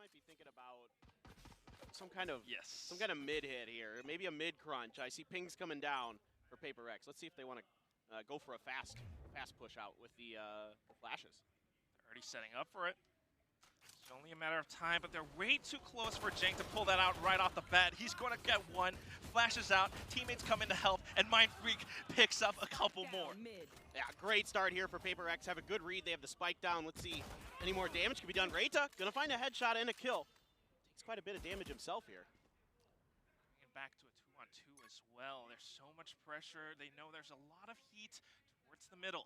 might be thinking about some kind of mid hit here, maybe a mid crunch. I see pings coming down for Paper Rex. Let's see if they want to go for a fast push out with the flashes. They're already setting up for it. It's only a matter of time, but they're way too close for Jank to pull that out right off the bat. He's going to get one, flashes out, teammates come in to help, and Mindfreak picks up a couple more. Yeah, great start here for Paper Rex. Have a good read. They have the spike down. Let's see any more damage can be done. Reita gonna find a headshot and a kill. Takes quite a bit of damage himself here. Bringing back to a 2-on-2 as well. There's so much pressure. They know there's a lot of heat towards the middle.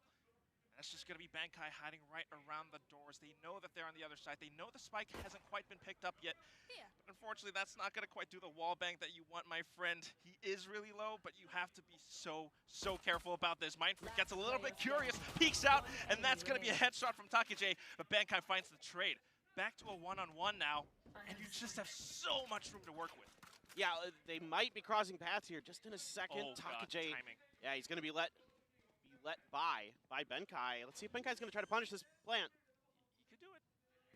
That's just going to be Bankai hiding right around the doors. They know that they're on the other side. They know the spike hasn't quite been picked up yet. Yeah. But unfortunately, that's not going to quite do the wall bang that you want, my friend. He is really low, but you have to be so careful about this. Mindfreak gets a little bit curious, peeks out, and that's going to be a headshot from Takije, but Bankai finds the trade. Back to a one-on-one now, and you just have so much room to work with. Yeah, they might be crossing paths here just in a second. Oh, Takije, God, timing. Yeah, he's going to be let by Benkai. Let's see if Benkai's going to try to punish this plant. He could do it.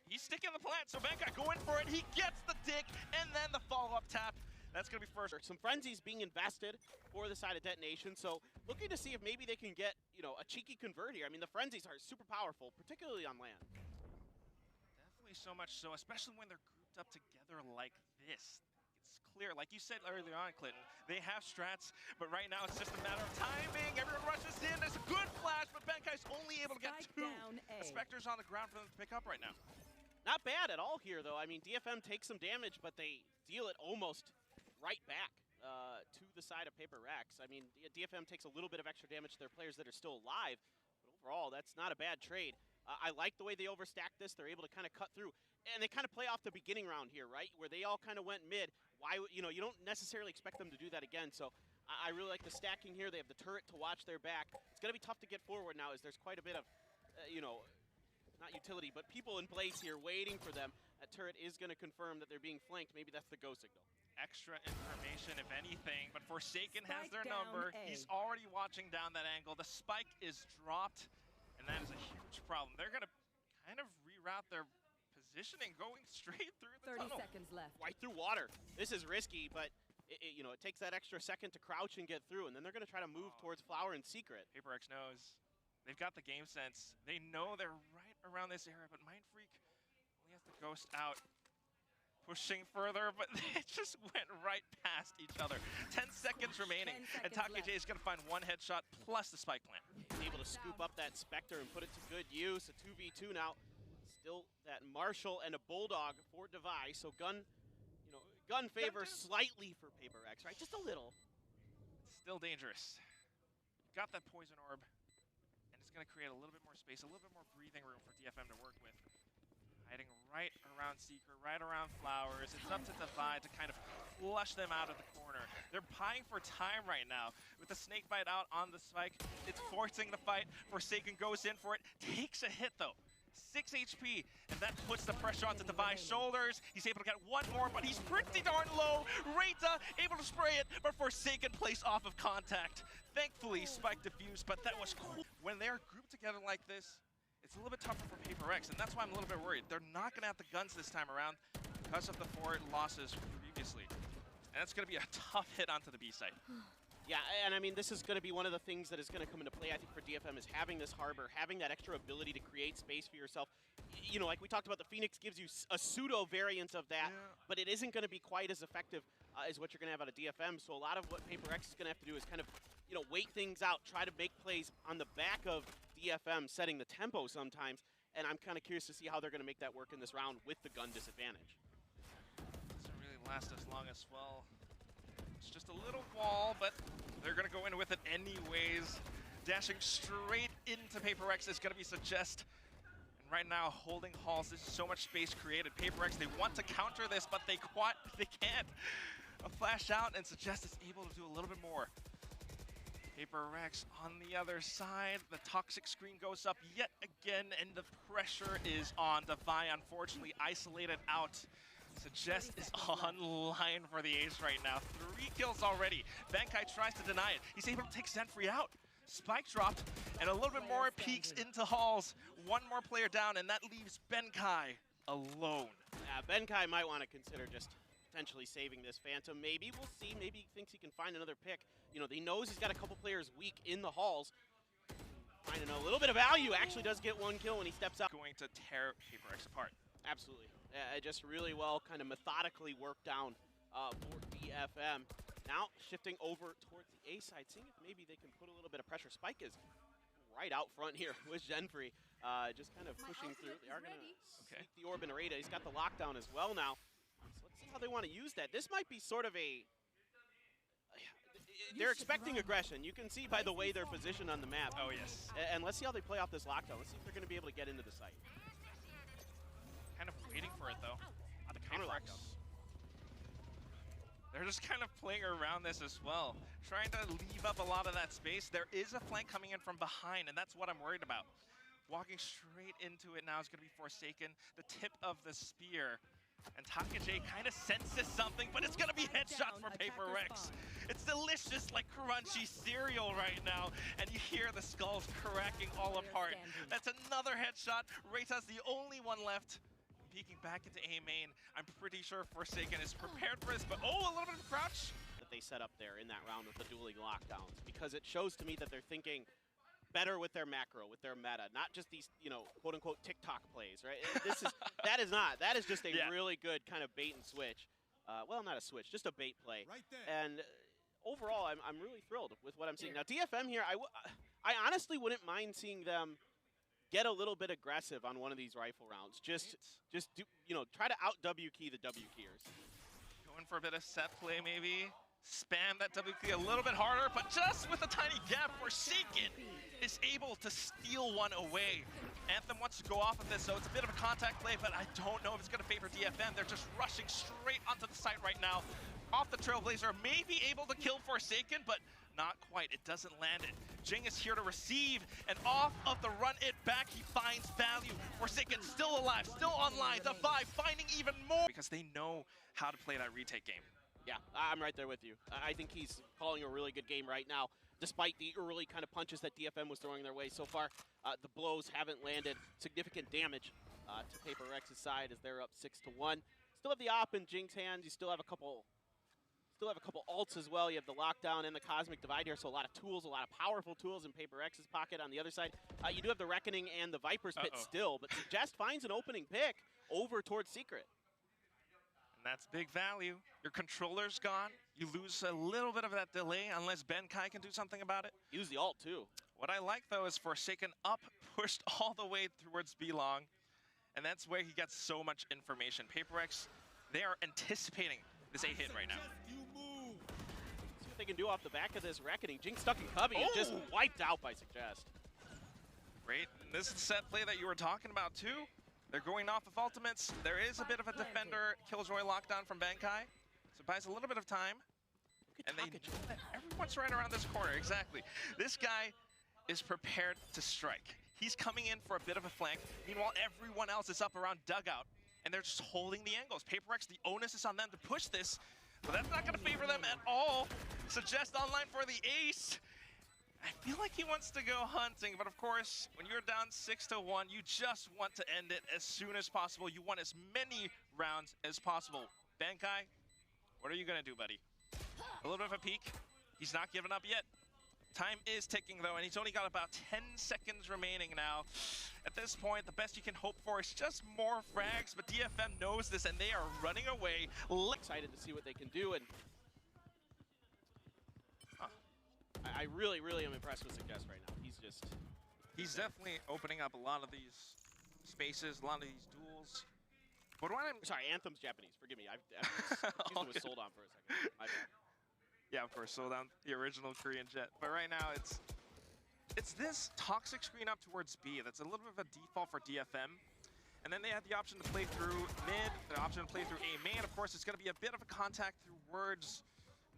He's sticking the plant, so Benkai going for it. He gets the dick, and then the follow-up tap. That's going to be first. Some frenzies being invested for the side of Detonation, so looking to see if maybe they can get, a cheeky convert here. I mean, the frenzies are super powerful, particularly on land. Definitely so much so, especially when they're grouped up together like this. It's clear, like you said earlier on, Clinton, they have strats, but right now it's just a matter of timing. Everyone rushes in, there's a good flash, but Benkai's only able to get two. The Spectre's on the ground for them to pick up right now. Not bad at all here, though. I mean, DFM takes some damage, but they deal it almost right back to the side of Paper Rex. I mean, DFM takes a little bit of extra damage to their players that are still alive, but overall, that's not a bad trade. I like the way they overstack this. They're able to kind of cut through. And they kind of play off the beginning round here, right? Where they all kind of went mid. Why, you don't necessarily expect them to do that again. So I really like the stacking here. They have the turret to watch their back. It's going to be tough to get forward now as there's quite a bit of, not utility, but people in place here waiting for them. That turret is going to confirm that they're being flanked. Maybe that's the go signal. Extra information, if anything, but Forsaken has their number. He's already watching down that angle. The spike is dropped, and that is a huge problem. They're going to kind of reroute their positioning, going straight through the 30 tunnel. seconds left. Right through water. This is risky, but it takes that extra second to crouch and get through, and then they're going to try to move towards Flower in secret. Paper X knows. They've got the game sense. They know they're right around this area, but Mindfreak only has to ghost out. Pushing further, but they just went right past each other. 10 seconds remaining, and Takije is going to find one headshot plus the spike plant. He's able to scoop up that Spectre and put it to good use. A 2v2 now. Still that Marshall and a Bulldog for Device, so gun favor slightly for Paper Rex, right? Just a little. Still dangerous. Got that poison orb, and it's going to create a little bit more space, a little bit more breathing room for DFM to work with. Hiding right around Seeker, right around Flowers. It's up to Divide to kind of flush them out of the corner. They're buying for time right now. With the snake bite out on the spike, it's forcing the fight. Forsaken goes in for it, takes a hit though. 6 HP, and that puts the pressure onto Device's shoulders. He's able to get one more, but he's pretty darn low. Reita able to spray it, but Forsaken plays off of contact. Thankfully, spike defused, but that was cool. When they're grouped together like this, it's a little bit tougher for Paper X, and that's why I'm a little bit worried. They're not going to have the guns this time around because of the 4 losses previously. And it's going to be a tough hit onto the B site. Yeah, and I mean, this is going to be one of the things that is going to come into play, I think, for DFM is having this harbor, having that extra ability to create space for yourself. Like we talked about, the Phoenix gives you a pseudo variant of that, but it isn't going to be quite as effective as what you're going to have out of DFM. So a lot of what Paper X is going to have to do is kind of, wait things out, try to make plays on the back of DFM, setting the tempo sometimes. And I'm kind of curious to see how they're going to make that work in this round with the gun disadvantage. Doesn't really last as long as well. It's just a little wall, but they're going to go in with it anyways. Dashing straight into Paper X is going to be Suggest. And right now, holding halls, there's so much space created. Paper X, they want to counter this, but they can't. A flash out, and Suggest is able to do a little bit more. Paper Rex on the other side. The toxic screen goes up yet again, and the pressure is on. Devi, unfortunately, isolated out. Suggest is online for the ace right now. 3 kills already. Bankai tries to deny it. He's able to take Zenfree out. Spike dropped, and a little bit more peeks into halls. One more player down, and that leaves Bankai alone. Yeah, Benkai might want to consider just potentially saving this Phantom. Maybe, we'll see. Maybe he thinks he can find another pick. You know, he knows he's got a couple players weak in the halls. Finding a little bit of value, actually does get one kill when he steps out. Going to tear PaperX apart. Absolutely. Just really well kind of methodically worked down for DFM. Now shifting over towards the A side, seeing if maybe they can put a little bit of pressure. Spike is right out front here with Genfrey, just kind of pushing through. They are going to sneak the orb in Areta. He's got the lockdown as well now. So let's see how they want to use that. This might be sort of a... They're expecting aggression. You can see by the way they're positioned on the map. Oh, yes. And let's see how they play off this lockdown. Let's see if they're going to be able to get into the site. Kind of waiting for it, though. The counter lockdown. They're just kind of playing around this as well, trying to leave up a lot of that space. There is a flank coming in from behind, and that's what I'm worried about. Walking straight into it now is going to be Forsaken, the tip of the spear. And Taka-J kind of senses something, but it's going to be headshots for PaperX. It's delicious, like crunchy cereal right now, and you hear the skulls cracking all apart. That's another headshot. Reita's the only one left. Peeking back into A main. I'm pretty sure Forsaken is prepared for this, but oh, a little bit of crouch. That they set up there in that round with the dueling lockdowns, because it shows to me that they're thinking better with their macro, with their meta, not just these, you know, quote unquote TikTok plays, right? That is just a really good kind of bait and switch. Well, not a switch, just a bait play. Right there. And overall, I'm really thrilled with what I'm seeing. Now, DFM here, I honestly wouldn't mind seeing them get a little bit aggressive on one of these rifle rounds. Just do, you know, try to out W key the W keyers. Going for a bit of set play, maybe. Spam that W key a little bit harder, but just with a tiny gap, Forsaken is able to steal one away. Anthem wants to go off of this, so it's a bit of a contact play, but I don't know if it's going to favor DFM. They're just rushing straight onto the site right now. Off the Trailblazer, may be able to kill Forsaken, but not quite. It doesn't land it. Jing is here to receive, and off of the run it back, he finds value. Forsaken still alive, still online. The buy finding even more because they know how to play that retake game. Yeah, I'm right there with you. I think he's calling a really good game right now, despite the early kind of punches that DFM was throwing their way so far. The blows haven't landed significant damage to PaperX's side as they're up 6-1. Still have the op in Jing's hands. You still have a couple ults as well. You have the lockdown and the cosmic divide here, so a lot of tools, a lot of powerful tools in PaperX's pocket. On the other side, you do have the reckoning and the Viper's pit still, but Suggest finds an opening pick over towards Secret. And that's big value. Your controller's gone. You lose a little bit of that delay unless Benkai can do something about it. Use the ult too. What I like though is Forsaken up, pushed all the way towards B-Long, and that's where he gets so much information. PaperX, they are anticipating this A hit right now. See what they can do off the back of this reckoning. Jing stuck in Cubby and just wiped out by Suggest. Great. And this is the set play that you were talking about too. They're going off of ultimates. There is a bit of a defender killjoy lockdown from Benkai, so it buys a little bit of time. And everyone's right around this corner, exactly. This guy is prepared to strike. He's coming in for a bit of a flank. Meanwhile, everyone else is up around dugout, and they're just holding the angles. PaperX, the onus is on them to push this, but that's not going to favor them at all. Suggest online for the ace. I feel like he wants to go hunting, but of course, when you're down 6-1, you just want to end it as soon as possible. You want as many rounds as possible. Benkai, what are you going to do, buddy? A little bit of a peek. He's not giving up yet. Time is ticking, though, and he's only got about 10 seconds remaining now. At this point, the best you can hope for is just more frags, but DFM knows this, and they are running away. Excited to see what they can do, and I really, really am impressed with Suggest right now. He's definitely opening up a lot of these spaces, a lot of these duels. But what I'm... Sorry, Anthem's Japanese. Forgive me. I was sold on for a second. My bad. Yeah, of course, sold on the original Korean jet. But right now, it's this toxic screen up towards B. That's a little bit of a default for DFM. And then they have the option to play through mid, the option to play through A main. Of course, it's going to be a bit of a contact through words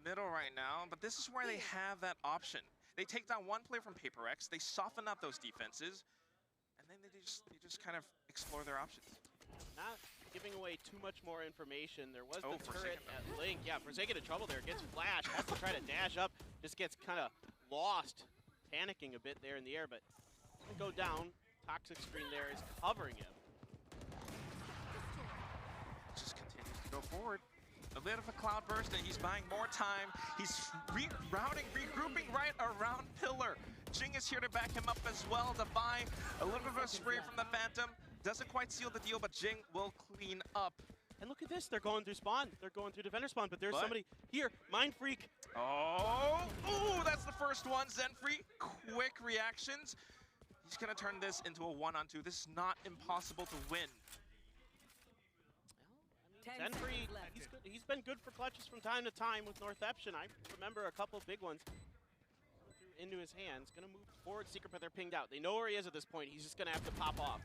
middle right now, but this is where they have that option. They take down one player from PaperX, they soften up those defenses, and then they just kind of explore their options. Not giving away too much more information. There was the turret at Link. Yeah, Forsaken in trouble there. Gets flashed, has to try to dash up, just gets kind of lost, panicking a bit there in the air, but gonna go down. Toxic screen there is covering him. bit of a cloudburst, and he's buying more time. He's rerouting, regrouping right around Pillar. Jing is here to back him up as well. Defy, a little bit of a spray from the Phantom. Doesn't quite seal the deal, but Jing will clean up. And look at this, they're going through spawn. They're going through defender spawn, but there's somebody here. Mind Freak. Oh, ooh, that's the first one. Zenfree, quick reactions. He's gonna turn this into a 1-on-2. This is not impossible to win. Zenfree, he's been good for clutches from time to time with Northeption. I remember a couple big ones into his hands. Gonna move forward, Secret, but they're pinged out. They know where he is at this point. He's just gonna have to pop off.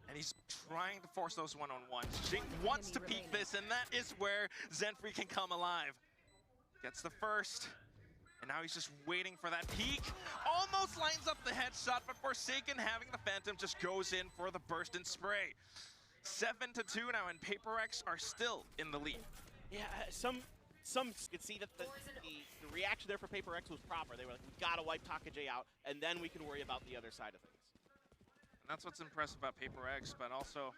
And he's trying to force those one-on-ones. Jing wants to peek this, and that is where Zenfree can come alive. Gets the first, and now he's just waiting for that peek. Almost lines up the headshot, but Forsaken, having the Phantom, just goes in for the burst and spray. 7-2 now, and PaperX are still in the lead. Yeah, some could see that the reaction there for PaperX was proper. They were like, we gotta wipe Taka-J out, and then we can worry about the other side of things. And that's what's impressive about PaperX, but also,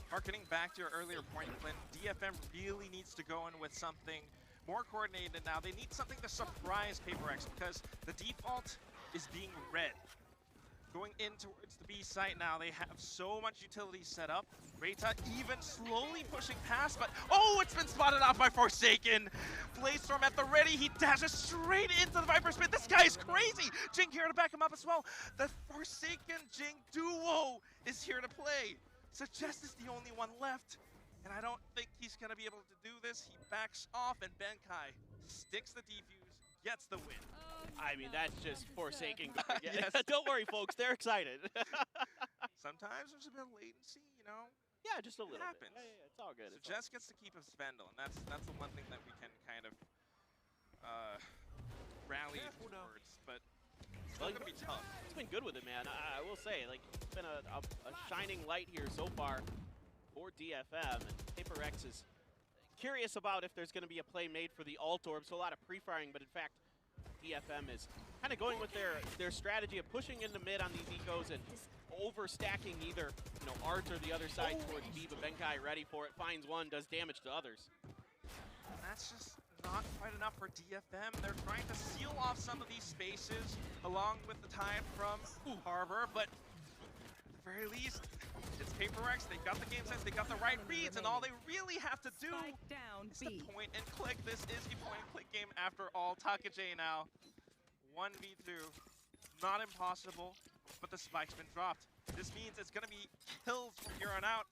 harkening back to your earlier point, Clint, DFM really needs to go in with something more coordinated now. They need something to surprise PaperX, because the default is being read. Going in towards the B site now, they have so much utility set up. Reita even slowly pushing past, but oh, it's been spotted out by Forsaken. Blazestorm at the ready, he dashes straight into the Viper Spit. This guy is crazy. Jing here to back him up as well. The Forsaken Jing duo is here to play. Suggest is the only one left, and I don't think he's gonna be able to do this. He backs off, and Benkai sticks the defuse, gets the win. I mean, that's just Forsaken. Yes. Don't worry, folks. They're excited. Sometimes there's a bit of latency, you know? Yeah, just a little happens. bit. Yeah, it's all good. So Jess gets to keep his Spendle, and that's the one thing that we can kind of rally towards, but it's still gonna be tough. It's been good with it, man. I will say, like, it's been a shining light here so far for DFM, and PaperX is curious about if there's gonna be a play made for the alt orb, so a lot of pre-firing, but in fact, DFM is kind of going with their strategy of pushing into mid on these ecos and overstacking either, Art or the other side towards B, but Benkai ready for it, finds one, does damage to others. And that's just not quite enough for DFM. They're trying to seal off some of these spaces along with the time from Harbor, but at the very least, it's PaperX. They've got the game sense, they got the right reads, and all they really have to do is to point and click. This is a point and click game after all. Taka-J now, 1v2, not impossible, but the spike's been dropped. This means it's gonna be kills from here on out.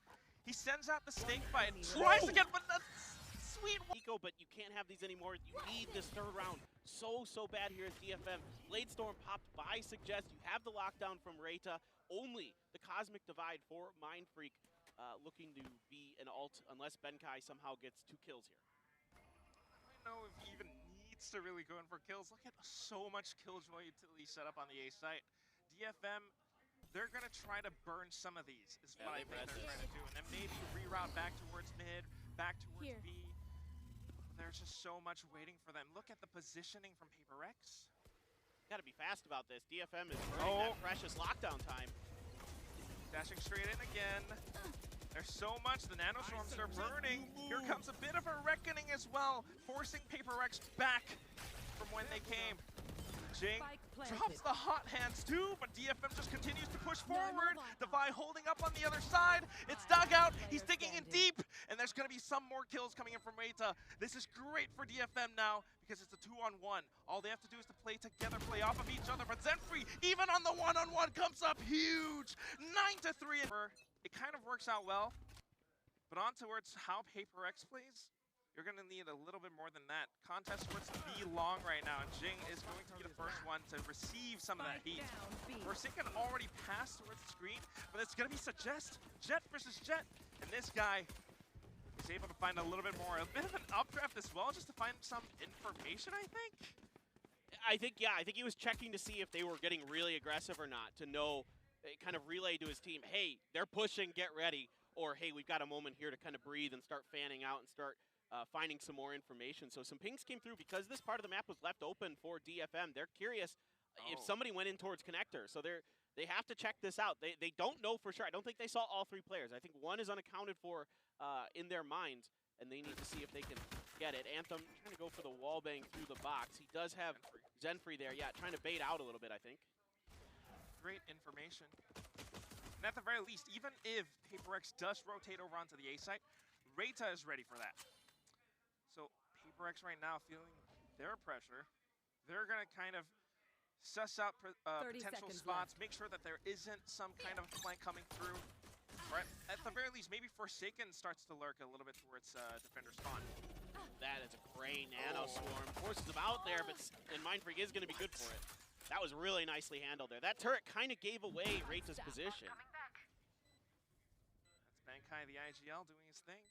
He sends out the snake bite, tries to get, but that's sweet. Eco, but you can't have these anymore. You need this third round so bad here at DFM. Bladestorm popped by Suggest. You have the lockdown from Reita. Only the Cosmic Divide for Mind Freak looking to be an alt unless Benkai somehow gets 2 kills here. I don't know if he even needs to really go in for kills. Look at so much Killjoy utility set up on the A site. DFM, they're gonna try to burn some of these, is what I think they're trying to do. And then maybe reroute back towards mid, back towards B. There's just so much waiting for them. Look at the positioning from PaperX. Got to be fast about this. DFM is burning that precious lockdown time. Dashing straight in again. There's so much. The nanoswarms are burning. Here comes a bit of a reckoning as well, forcing PaperX back from when they came. Jing drops the hot hands too, but DFM just continues to push forward. Defy holding up on the other side. It's dugout. He's digging in deep, and there's going to be some more kills coming in from Reita. This is great for DFM now because it's a 2-on-1. All they have to do is to play together, play off of each other. But Zenfree, even on the 1-on-1, comes up huge. 9-3. It kind of works out well, but on towards how PaperX plays. You're going to need a little bit more than that. Contest towards B long right now, and Jing is going to be the first one to receive some of that heat. Forsaken already passed towards the screen, but it's going to be Suggest. Jet versus Jet. And this guy is able to find a little bit more. A bit of an updraft as well, just to find some information, I think. I think he was checking to see if they were getting really aggressive or not, to know, kind of relay to his team, hey, they're pushing, get ready. Or, hey, we've got a moment here to kind of breathe and start fanning out and start finding some more information. So some pings came through because this part of the map was left open for DFM. They're curious if somebody went in towards connector. So they have to check this out. They don't know for sure. I don't think they saw all 3 players. I think one is unaccounted for in their minds. and they need to see if they can get it. Anthem trying to go for the wall bang through the box. He does have Zenfree there. Yeah, trying to bait out a little bit, I think. Great information. And at the very least, even if PaperX does rotate over onto the A site, Reita is ready for that. So PaperX right now feeling their pressure. They're going to kind of suss out potential spots, make sure that there isn't some kind of flank coming through. Or at the very least, maybe Forsaken starts to lurk a little bit towards defender spawn. That is a great nano swarm. Forces him out there, and Mindfreak is going to be good for it. That was really nicely handled there. That turret kind of gave away Reita's position. That's Bankai, the IGL, doing his thing.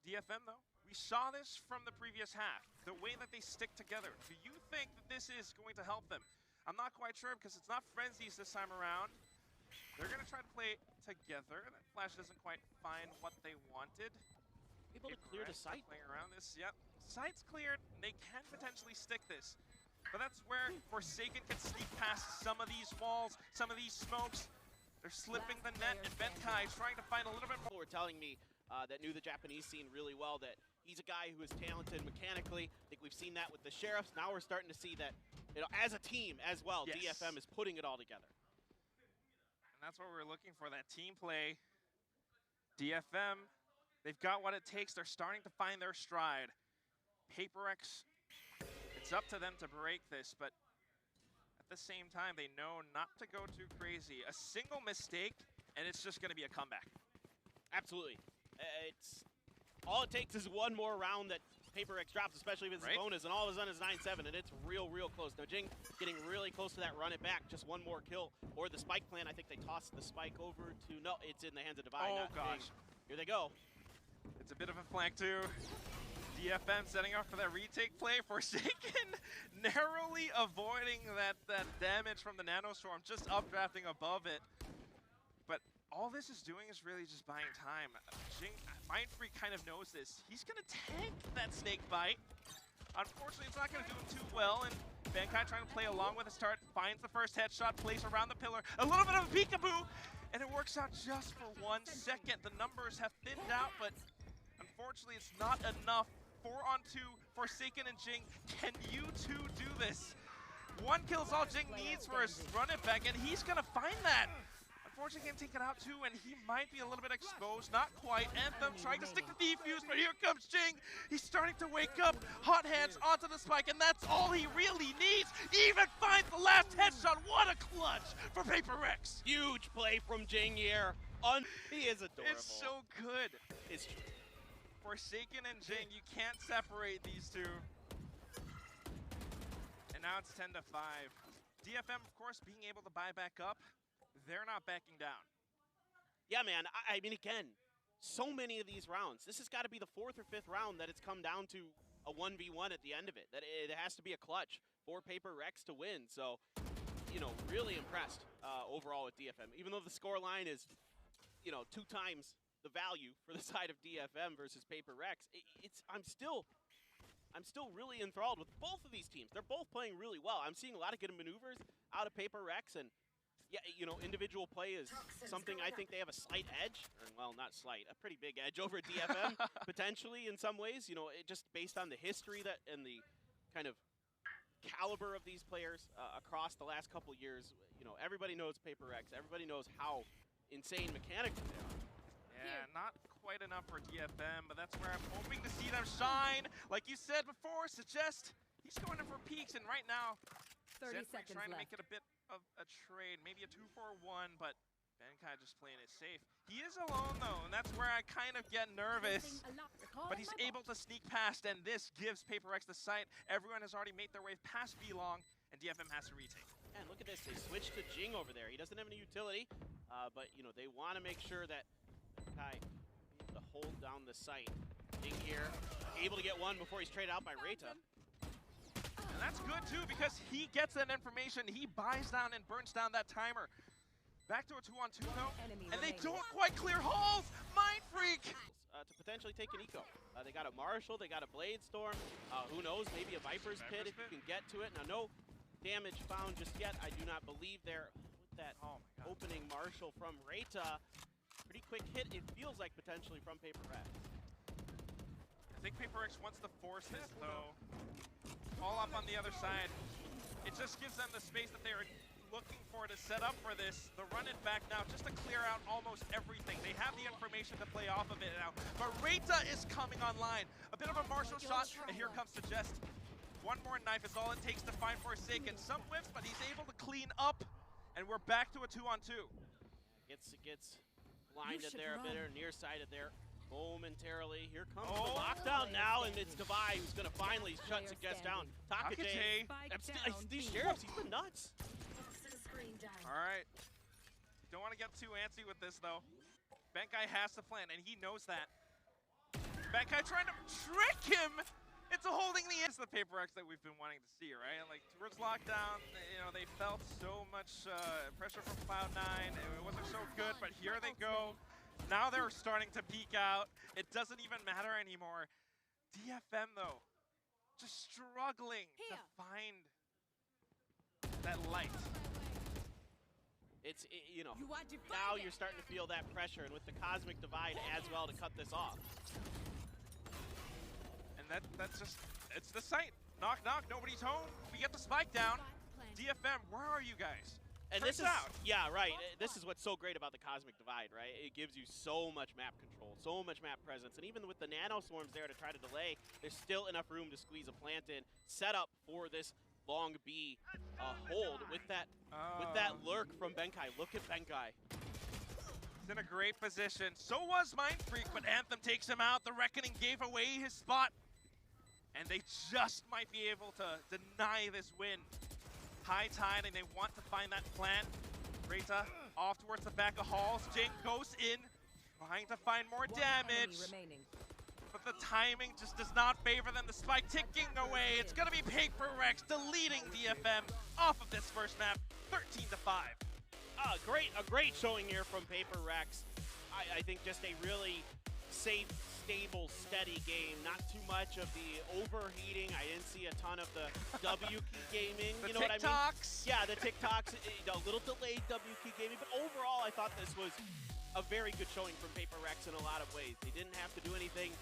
DFM, though, we saw this from the previous half. The way that they stick together. Do you think that this is going to help them? I'm not quite sure because it's not Frenzies this time around. They're going to try to play together. That Flash doesn't quite find what they wanted. Able to clear the site. Playing around this, yep. Site's cleared. They can potentially stick this. But that's where Forsaken can sneak past some of these walls, some of these smokes. They're slipping the net, and Bankai trying to find a little bit more. People were telling me that knew the Japanese scene really well, that he's a guy who is talented mechanically. I think we've seen that with the Sheriffs. Now we're starting to see that, you know, as a team as well, yes. DFM is putting it all together. And that's what we're looking for, that team play. DFM, they've got what it takes. They're starting to find their stride. PaperX, it's up to them to break this, but at the same time, they know not to go too crazy. A single mistake, and it's just going to be a comeback. Absolutely. It's all it takes is one more round that PaperX drops, especially if it's a bonus, and all of a sudden it's 9-7, and it's real close. Now Jing getting really close to that run it back, just one more kill. Or the spike plan, I think they tossed the spike over to, no, it's in the hands of Divine. Oh gosh. Here they go. It's a bit of a flank too. DFM setting up for that retake play. Forsaken narrowly avoiding that damage from the Nanostorm, just updrafting above it. But all this is doing is really just buying time. Mindfreak kind of knows this. He's going to tank that snake bite. Unfortunately, it's not going to do him too well, and Bankai trying to play along with his start, finds the first headshot, plays around the pillar, a little bit of a peekaboo, and it works out just for 1 second. The numbers have thinned out, but unfortunately, it's not enough. 4-on-2, Forsaken and Jing. Can you two do this? One kill is all Jing needs for his run it back, and he's going to find that. Unfortunately, can't take it out too, and he might be a little bit exposed. Not quite. Anthem trying to stick the defuse, but here comes Jing. He's starting to wake up. Hot hands onto the spike, and that's all he really needs. Even finds the last headshot. What a clutch for PaperX. Huge play from Jing here. He is adorable. It's so good. It's true. Forsaken and Jing, you can't separate these two. And now it's 10-5. DFM, of course, being able to buy back up. They're not backing down. Yeah, man. I mean, again, so many of these rounds. This has got to be the 4th or 5th round that it's come down to a 1v1 at the end of it. That it has to be a clutch for PaperX to win. So, you know, really impressed overall with DFM. Even though the score line is, you know, 2 times the value for the side of DFM versus PaperX, I'm still really enthralled with both of these teams. They're both playing really well. I'm seeing a lot of good maneuvers out of PaperX, and yeah, you know, individual play is something I think they have a slight edge, or, well, not slight, a pretty big edge over DFM potentially in some ways. You know, just based on the history that and the kind of caliber of these players across the last couple years. You know, everybody knows PaperX. Everybody knows how insane mechanically they are. Yeah, not quite enough for DFM, but that's where I'm hoping to see them shine. Like you said before, suggest he's going in for peaks, and right now, 30 seconds trying to left. make it a bit of a trade, maybe a 2-4-1, but Bankai just playing it safe. He is alone though, and that's where I kind of get nervous. But he's able to sneak past, and this gives PaperX the site. Everyone has already made their way past V-Long, and DFM has to retake. And look at this, they switched to Jing over there. He doesn't have any utility, but you know, they want to make sure that Kai able to hold down the site. Jing here, able to get one before he's traded out by Reita. And that's good too, because he gets that information. He buys down and burns down that timer. Back to a 2-on-2 though, and they don't quite clear halls. Mindfreak! To potentially take an eco. They got a Marshall, they got a Blade Storm. Who knows, maybe a Viper's Pit if you can get to it. Now, no damage found just yet, I do not believe there. With that opening Marshall from Reita. Pretty quick hit, it feels like potentially from PaperX. think Paper Rex wants to force this though. All up on the other side. It just gives them the space that they were looking for to set up for this. The run it back now just to clear out almost everything. They have the information to play off of it now. But Reita is coming online. A bit of a Marshall shot, and here comes the Jest. One more knife is all it takes to find Forsaken. Some whiffs, but he's able to clean up, and we're back to a 2-on-2. Gets blinded there a bit, or nearsighted there momentarily. Here comes the lockdown now, and it's Divide who's going to finally shut Suggest down. Takajay, these sheriffs, he's been nuts. All right. Don't want to get too antsy with this, though. Benkai has to plan, and he knows that. Benkai trying to trick him into holding the end. It's the Paper Rex that we've been wanting to see, right? Like, towards lockdown, you know, they felt so much pressure from Cloud9. It wasn't so good, but here they go. Now they're starting to peek out. It doesn't even matter anymore. DFM, though, just struggling to find that light. You know, now you're starting to feel that pressure, and with the Cosmic Divide as well to cut this off. And that's just, it's the sight. Knock, knock, nobody's home. We get the spike down. DFM, where are you guys? And this is, yeah, right. This is what's so great about the Cosmic Divide, right? It gives you so much map control, so much map presence, and even with the nano swarms there to try to delay, there's still enough room to squeeze a plant in, set up for this long B hold with that lurk from Benkai. Look at Benkai. He's in a great position. So was Mind Freak, but Anthem takes him out. The Reckoning gave away his spot, and they just might be able to deny this win. High tide, and they want to find that plant. Reita off towards the back of halls. Jing goes in, trying to find more damage. But the timing just does not favor them. The spike ticking away. It's going to be Paper Rex deleting DFM off of this first map, 13-5. A great showing here from Paper Rex. I think just a really safe, stable, steady game. Not too much of the overheating. I didn't see a ton of the W key gaming. The you know TikToks. what I mean? Yeah, the TikToks. A little delayed W key gaming, but overall, I thought this was a very good showing from Paper Rex in a lot of ways. They didn't have to do anything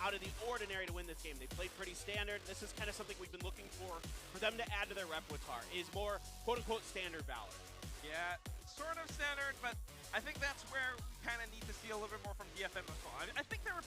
out of the ordinary to win this game. They played pretty standard. This is kind of something we've been looking for them to add to their repertoire, is more quote-unquote standard Valor. Yeah, sort of standard, but I think that's where we kind of need to see a little bit more from DFM as well. I think they were